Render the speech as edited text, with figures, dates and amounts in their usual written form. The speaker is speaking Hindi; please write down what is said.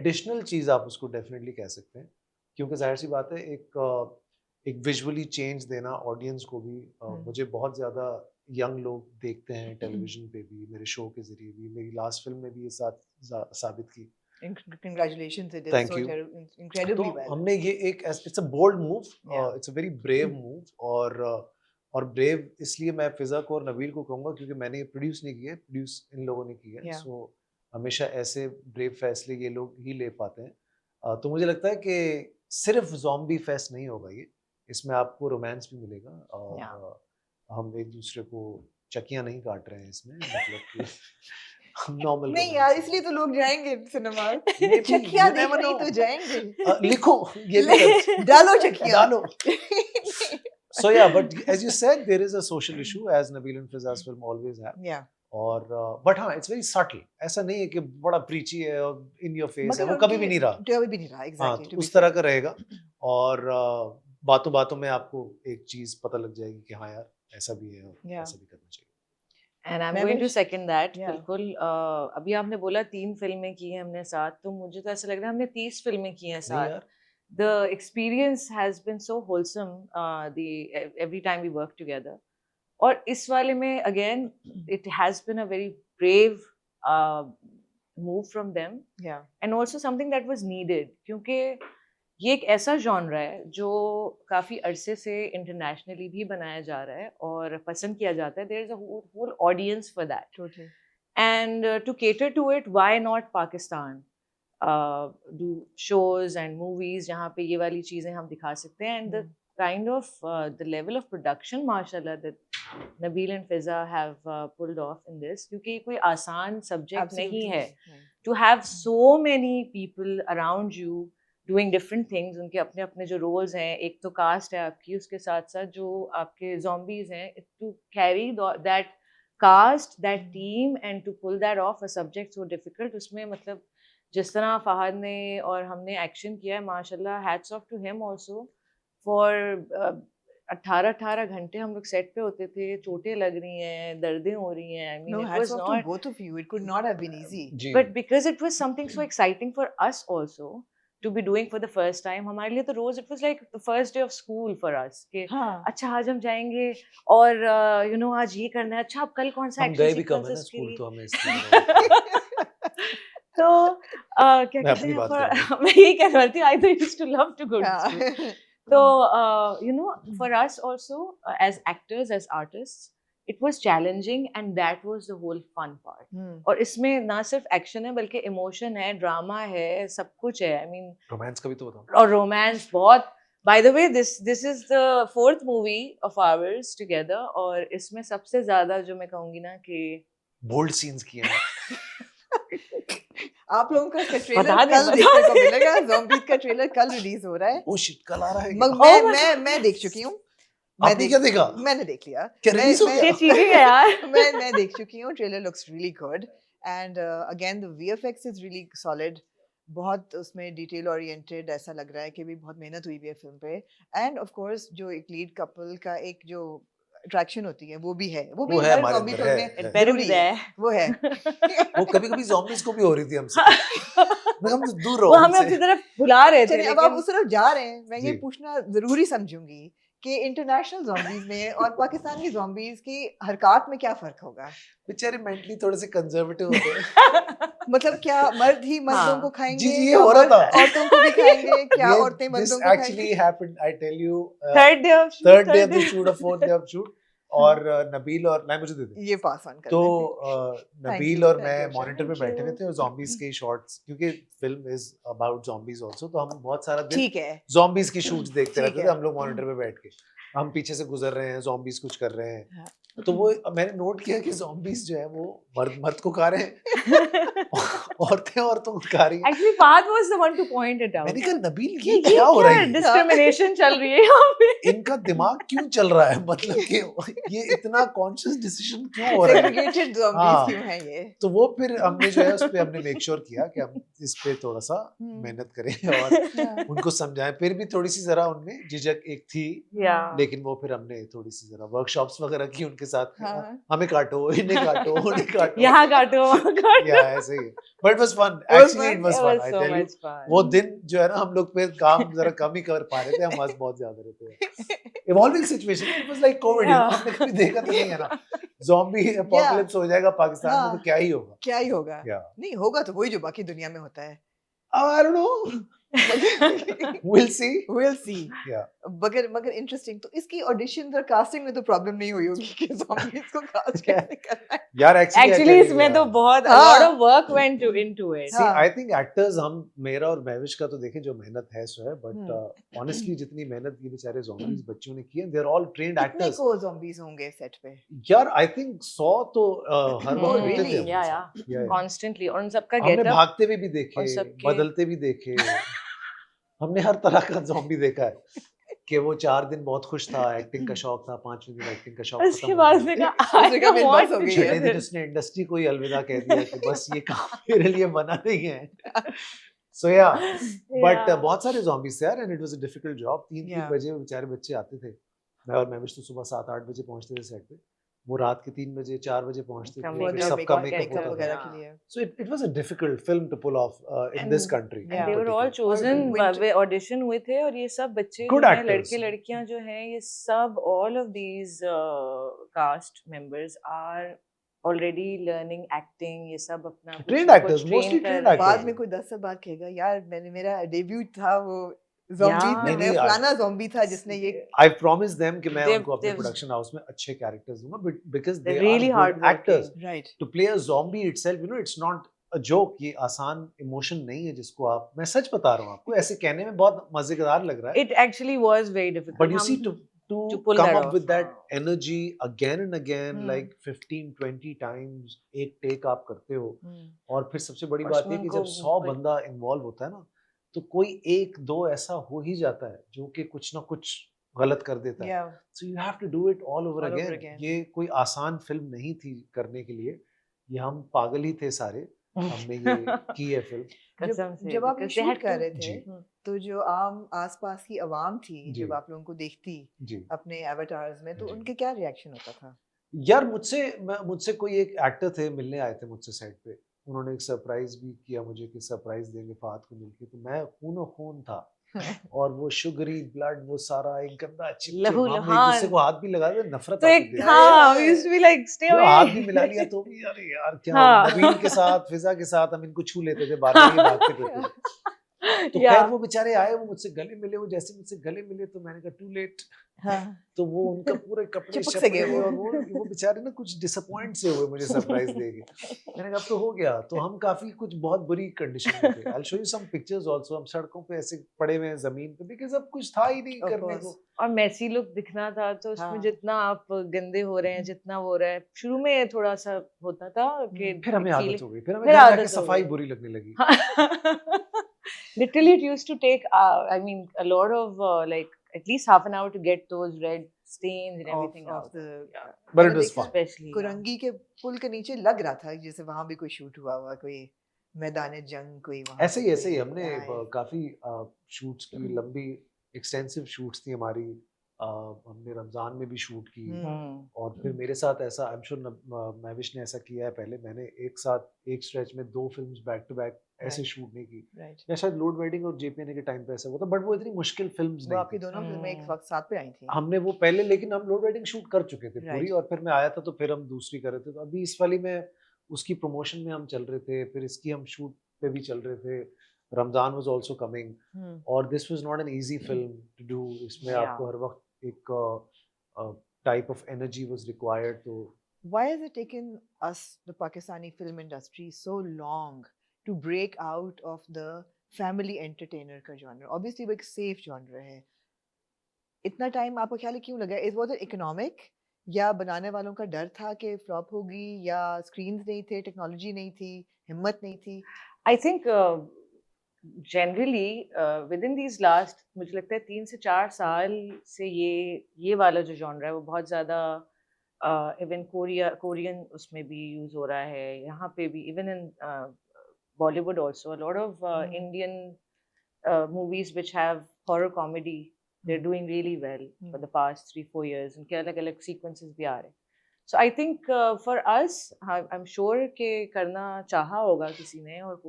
एडिशनल चीज़ आप उसको डेफिनेटली कह सकते हैं, क्योंकि ज़ाहिर-सी बात है एक विजुअली चेंज देना ऑडियंस को भी मुझे बहुत ज़्यादा यंग लोग देखते हैं टेलीविज़न पे भी, मेरे शो के ज़रिए भी, मेरी लास्ट फ़िल्म में भी ये साबित की। Congratulations, it did thank so you. तो incredibly well. हमने ये एक it's a bold move, Yeah. It's a very brave move और ब्रेव इसलिए मैं फिज़ा को और नबील को कहूँगा क्योंकि मैंने ये प्रोड्यूस नहीं किया है, प्रोड्यूस इन लोगों ने किया है। Yeah. सो हमेशा ऐसे ब्रेव फैसले ये लोग ही ले पाते हैं। तो मुझे लगता है कि सिर्फ ज़ॉम्बी फेस्ट नहीं होगा ये, इसमें आपको रोमांस भी मिलेगा और Yeah. हम एक दूसरे को चकियाँ नहीं काट रहे हैं इसमें, मतलब कि हम नॉर्मल नहीं रोमांस यार, है। इसलिए तो लोग जाएंगे सिनेमा। Maybe, चकिया you never देखने ही know. तो जाएंगे। लिखो ये भी कर डालो चकिया। डालो। So yeah, but as you said, there is a social issue as Nabil and Fiza's film always have. Yeah. और but हाँ, it's very subtle. ऐसा नहीं है कि बड़ा preachy है और in your face है, मगर वो कभी भी नहीं रहा। कभी भी नहीं रहा, हाँ, exactly. तो To be उस तरह fair. का रहेगा और बातों बातों में आपको एक चीज पता लग जाएगी कि हाँ यार ऐसा भी है और Yeah. ऐसा भी करना चाहिए। And I'm मैं going to wish- second that. Yeah. बिल्कुल अभी आपने बोला 3 फिल्में की हैं हमने साथ, तो मुझे तो ऐसा लग रहा है हमने 30 फिल्में की हैं नहीं साथ. यार, The experience has been so wholesome every time we work together. और इस वाले में again it has been a very brave move from them Yeah. and also something that was needed, क्योंकि ये एक ऐसा जॉनरा है जो काफ़ी अरसे से इंटरनेशनली भी बनाया जा रहा है और पसंद किया जाता है. There is a whole audience for that Totally. And to cater to it why not Pakistan do shows and movies जहाँ पे ये वाली चीज़ें हम दिखा सकते हैं. And the kind of the level of production माशाल्लाह that Nabeel and Fiza have pulled off in this, क्योंकि ये कोई आसान सब्जेक्ट नहीं है. To have so many people around you doing different things, उनके अपने अपने जो roles हैं, एक तो कास्ट है आपकी, उसके साथ साथ जो आपके zombies हैं, to carry that cast, that team and to pull that off a subject so difficult, उसमें मतलब जिस तरह फहद ने और हमने एक्शन किया है माशाल्लाह, hats off to him also for 18 घंटे हम लोग सेट पे होते थे, चोटें लग रही हैं, दर्दें हो रही हैं. I mean, No, it hats was off to not, both of you. It could not have been easy. Ji. but because it was something so exciting for us also to be doing for the first time, हमारे लिए तो रोज it was like the first day of school for us कि हाँ. अच्छा आज हम जाएंगे और you know आज ये करना है, अच्छा अब कल कौन सा हम एक्शन गए भी कम है ना सीक्वेंस के स्कूल, लिए. तो हमें इसलिए तो क्या मैं कहते अपनी हैं बात कर रहा हूँ। मैं यही कह रही थी, I used to love to go to school. Yeah. So, you know, for us also, as actors, as artists, it was challenging and that was the whole fun part. और इसमें ना सिर्फ एक्शन है बल्कि इमोशन है, ड्रामा है, सब कुछ है. I mean, रोमांस का भी तो बताओ। और रोमांस बहुत. By the way, this is the 4th movie of ours together और इसमें सबसे ज्यादा जो मैं कहूँगी ना कि बोल्ड सीन्स किए हैं। आप लोगों का इसका ट्रेलर बता दे, कल बता देखने को दे। मिलेगा. ज़ॉम्बीज़ का ट्रेलर कल रिलीज हो रहा है. ओ शिट, कल आ रहा है मग क्या? मैं देख चुकी हूँ. आपने क्या देखा? मैंने देख लिया. क्या रिलीज हो मैं- गया? ये चीज़ें है यार. मैं देख चुकी हूँ. Trailer looks really good and again the VFX is really solid. बहुत उसमें डिटेल ओरिएंटेड ऐसा लग रहा है कि भी बहुत मेहनत हुई भी है फिल्म पे. एंड ऑफ कोर्स जो एक लीड कपल का एक जो अट्रैक्शन होती है वो भी है. वो भी है हर हमारे zombie अंदर, film है, में है। Better be जरूरी है. there. वो है. वो कभी-कभी ज़ॉम्बीज़ को भी हो रही थी हमसे। मैं हम दूर रहो वो हमें उनसे। अपनी तरफ बुला रहे थे. चलिए अब आप उस तरफ जा रहे हैं. मैं ये जी। पूछना जरूरी समझूंगी कि इंटरनेशनल ज़ॉम्बीज़ में और पाकिस्तान की ज़ॉम्बीज़ की हरकत में क्या फर्क होगा? बेचारे मेंटली थोड़े से कंजर्वेटिव होते हैं। मतलब क्या मर्द ही मर्दों हाँ. को खाएंगे? जी, ये या हो रहा मर्द था। औरतों को भी खाएंगे? क्या This औरतें मर्दों को actually खाएंगी? happened, I tell you, Third day of shoot. third day of the shoot, or fourth day of shoot, और नबील और मैं मुझे दे दे। ये पास ऑन कर तो देते. नबील you, और thank मैं you, मॉनिटर पे thank बैठे हुए you. थे और zombies के शॉट्स, क्योंकि film is about zombies also, तो हम बहुत सारा दिन ठीक है. zombies की शूट्स देखते ठीक रहते थे. है. हम लोग मॉनिटर पे बैठ के, हम पीछे से गुजर रहे हैं, zombies कुछ कर रहे हैं. हाँ. तो वो मैंने नोट किया कि zombies जो है वो मर्द को खा रहे हैं, औरतें औरतों को खा रही हैं. Actually, Fahad was the one to point it out. मैंने कहा नबील ये ये क्या हो रहा है? discrimination चल रही है यहाँ पे. इनका दिमाग क्यों चल रहा है, मतलब कि ये इतना कॉन्शियस डिसीजन क्यों हो रहा है? Segregated हाँ. zombies क्यों हैं ये? तो वो फिर हमने जो है उस पे हमने मेक श्योर किया कि हम इस पे थोड़ा सा मेहनत करें और हाँ. उनको समझाएं. फिर भी थोड़ी सी जरा उनमें झिझक एक थी, Yeah. लेकिन वो फिर हमने थोड़ी सी जरा वर्कशॉप्स वगैरह की उनके उनके साथ हाँ। हमें काटो, इन्हें काटो, उन्हें काटो, यहाँ काटो वहाँ काटो। या ऐसे ही, but it was fun, was actually fun. It was It fun, was I so tell you. much fun. वो दिन जो है ना हम लोग पे काम जरा कम ही कर पा रहे थे, हम हंस बहुत ज्यादा रहे थे। Evolving situation, it was like Covid, Yeah. हमने कभी देखा तो नहीं है ना, ज़ॉम्बी अपोकलिप्स हो जाएगा पाकिस्तान में हाँ। तो क्या ही होगा। क्या ही होगा? या नहीं होगा तो वही जो बाकी दुनिया में होता है। I don't know, will see. We'll see. या मगर मगर इंटरेस्टिंग, तो इसकी ऑडिशन और कास्टिंग में तो प्रॉब्लम नहीं हुई होगी कि zombies को कास्ट कैसे करना है। यार एक्चुअली Actually इसमें तो बहुत a lot of work went into it. सी हाँ। आई थिंक एक्टर्स, हम मेरा और महविश का तो देखें जो मेहनत है सो है, बट ऑनेस्टली जितनी मेहनत ये बेचारे ज़ॉम्बीज बच्चों ने की है, दे आर ऑल ट्रेन्ड कितने एक्टर्स। को zombies होंगे सेट पे? यार आई थिंक 100 तो हर Oh, वक्त होते really? थे हमारे Yeah, साथ। yeah. Yeah, yeah. Constantly. और उन सबका हमने getup भागते हुए भी देखे, और सबके- बदलते भी देखे, हमने हर तरह का ज़ॉम्बी देखा है कि वो 4 दिन बहुत खुश था, एक्टिंग का शौक था, 5वें दिन एक्टिंग का शौक उसके खत्म हो बाद गया। उसने कहा उसने I कहा, मेरी don't बस want हो to गई do है। छठे दिन this. उसने इंडस्ट्री को ही अलविदा कह दिया कि बस ये काम मेरे लिए बना नहीं है। सो या बट Yeah. बहुत सारे zombies थे यार, and it was a difficult job. 3-3 Yeah. बजे बेचारे बच्चे आते थे, मैं और महविश तो सुबह 7-8 बजे पहुंचते थे सेट पे, वो रात के 3 बजे 4 बजे पहुंचते Some थे, For फिर their सबका makeup, मेकअप makeup होता था। वगैरह Yeah. के लिए। So it was a difficult film to pull off in this And- country. Yeah. And they were all chosen winter- way audition हुए थे, और ये सब बच्चे Good जो हैं, actors. लड़के लड़कियां जो हैं, ये सब all of these cast members are already learning acting. ये सब अपना कुछ Trained ना actors, कुछ train mostly कर trained रहे हैं। actors. बाद में कोई 10 साल बाद कहेगा यार मेरा डेब्यू था वो zombies Yeah. में, मैं नहीं, फलाना zombie था जिसने ये I promise them कि मैं They've- उनको अपने they've- प्रोडक्शन हाउस में अच्छे कैरेक्टर्स दूंगा, but because they They're really are good hardworking. actors. right. To play a zombie itself, you know, it's not a joke. ये आसान इमोशन नहीं है जिसको आप, मैं सच बता रहा हूँ आपको, ऐसे कहने में बहुत मजेदार लग रहा है, It actually was very difficult. but you see हम- to to pull come that up off, with that हाँ. energy again and again, Hmm. like 15-20 times, एक टेक आप करते हो, Hmm. और फिर सबसे बड़ी और बात उसमें है कि उनको जब 100 कोई- बंदा इन्वॉल्व होता है ना, तो कोई 1-2 ऐसा हो ही जाता है जो कि कुछ ना कुछ गलत कर देता है। Yeah. So you have to do it all over All over again. again. ये कोई आसान फिल्म नहीं थी करने के लिए, ये हम पागल ही थे सारे, हमने ये की है फिल्म। कसम से, जब आप ये because they शूट had कर to- रहे थे, हम्म. तो जो आम आसपास की आवाम थी जी। जब आप लोगों को देखती जी अपने एवाटार्स में, तो जी। उनके क्या रिएक्शन होता था? यार मुझसे कोई एक एक्टर थे, मिलने आए थे मुझसे सेट पे, उन्होंने एक सरप्राइज भी किया मुझे कि सरप्राइज देंगे फहद को मिलके, तो मैं खूनो खून था और वो शुगरी ब्लड, वो सारा एक गंदा चिपचिप, लहू हम एक लुहान। दूसरे को हाथ भी लगा दे, नफरत तो आती एक थी। हाँ, we used to be like stay जो away. हाथ भी मिला लिया तो भी अरे यार क्या, हाँ. नबील के साथ, फिजा के साथ हम इनको छू लेते थे, बार-बार ये भागते फिरते थे। तो Yeah. खैर वो बेचारे आए, वो मुझसे गले मिले, वो जैसे मुझसे गले मिले तो मैंने कहा टू लेट, हाँ। तो वो उनका पूरे कपड़े चिपक से गए शपड़े वो। और वो बेचारे ना कुछ डिसअपॉइंट से हुए मुझे सरप्राइज देके। मैंने कहा अब तो हो गया, तो हम काफी कुछ बहुत बुरी कंडीशन में थे। I will show you some pictures also, हम सड़कों पे ऐसे पड़े हुए हैं जमीन पे, बिकॉज़ अब कुछ था ही नहीं Of करने course. को। और मैसी लुक दिखना था, तो उसमें हाँ. जितना आप गंदे हो रहे हैं, जितना वो हो रहा है, शुरू में थोड़ा सा होता था कि फिर हमें feeling- आदत हो गई, फिर हमें फिर घर जाके आदत हो सफाई गई। बुरी लगने लगी। Literally, it used to take, I mean, a lot of like at least half an hour to get those red stains and everything of out. the Yeah. But it मैंने was देखा, fun. Especially. yeah. कुरंगी के पुल के नीचे लग रहा था जैसे वहां भी कोई शूट हुआ हुआ, कोई मैदान जंग, कोई वहां ऐसे पे ही कोई हमने आए। काफी शूट्स की, लंबी एक्सटेंसिव शूट्स थी हमारी। हमने रमजान में भी शूट की, हम्म. और फिर मेरे साथ ऐसा, आई एम श्योर महविश ने ऐसा किया है पहले, मैंने एक साथ एक स्ट्रेच में 2 फिल्म्स बैक टू बैक ऐसे Right. शूट नहीं की, Right. या शायद लोड वेडिंग और जेपीएनए के टाइम पे ऐसा हुआ था, बट वो इतनी मुश्किल फिल्म्स वो नहीं आपकी थी। दोनों फिल्में एक हम्म. वक्त साथ पे आई थी। हमने वो पहले, लेकिन हम लोड वेडिंग शूट कर चुके थे पूरी, Right. और फिर मैं आया था तो फिर हम दूसरी कर रहे थे, तो अभी इस वाली में उसकी प्रमोशन में हम चल रहे थे, फिर इसकी हम शूट पे भी चल रहे थे, रमजान वाज आल्सो कमिंग, और this was not an easy film to do. इसमें Yeah. आपको हर वक्त एक type of energy was required, तो Why has it taken us, the Pakistani film industry, so long to break out of the family entertainer का genre? Obviously वो एक safe genre है। इतना टाइम आपको ख्याल है क्यों लगा? Is was it economic, या बनाने वालों का डर था कि फ्लॉप होगी, या स्क्रीन्स नहीं थे, टेक्नोलॉजी नहीं थी, हिम्मत नहीं थी? I think generally within these last, मुझे लगता है 3 से 4 साल से ये वाला जो genre है वो बहुत ज़्यादा इवन कोरियन उसमें भी यूज़ हो रहा है, यहाँ पे भी, even in Bollywood also, a lot of Indian movies which have horror comedy, they're doing really well for the past 3-4 years, उनके अलग-अलग sequences भी आ रहे हैं. So I think for us, I'm sure कि करना चाहा होगा किसी ने और